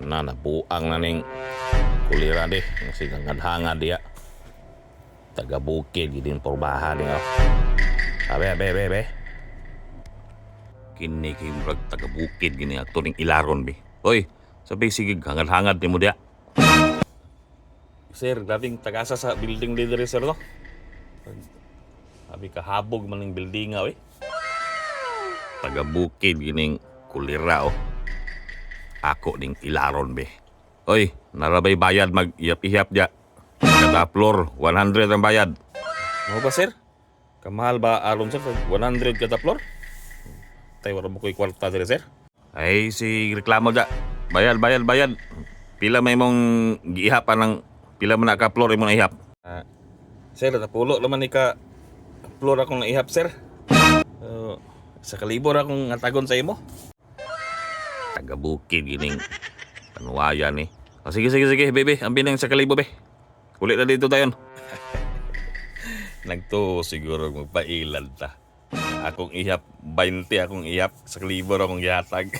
Na nabuang na ning kulira di. Kasi hangad diya. Taga bukid gidin porbahan niya. Abe. Kini kimrag taga bukid gini ato ning ilaron bi. Oy, sabi sige hangad-hangad ni mo diya. Sir, dating tagasa sa building leader sir to. Sabi kahabog man ning building nga oy. Taga bukid gining kulira oh. Ako ning ilaron be. Oy, narabay bayad mag-iyap-iyap diya. Kada floor, 100 ang bayad. Mo ba sir? Kamahal ba aron sir? 100 kada floor? Tay wala mo ko'y kwarta dire sir. Ay, si reklamo diya. Bayad. Pila may mong giihapan ng pila man ka floor imo na ihap. Sir, napulo naman ni ka floor akong naihap sir. Sa kalibor akong ngatagon sa imo. Taga bukid gining panuwaya ni. Sige, bebe. Ambil ng sa kalibo, be. Kulit na dito tayon. Nagto siguro magpailan ta. Akong ihap, 20 akong ihap. Sa kalibo akong gihatag.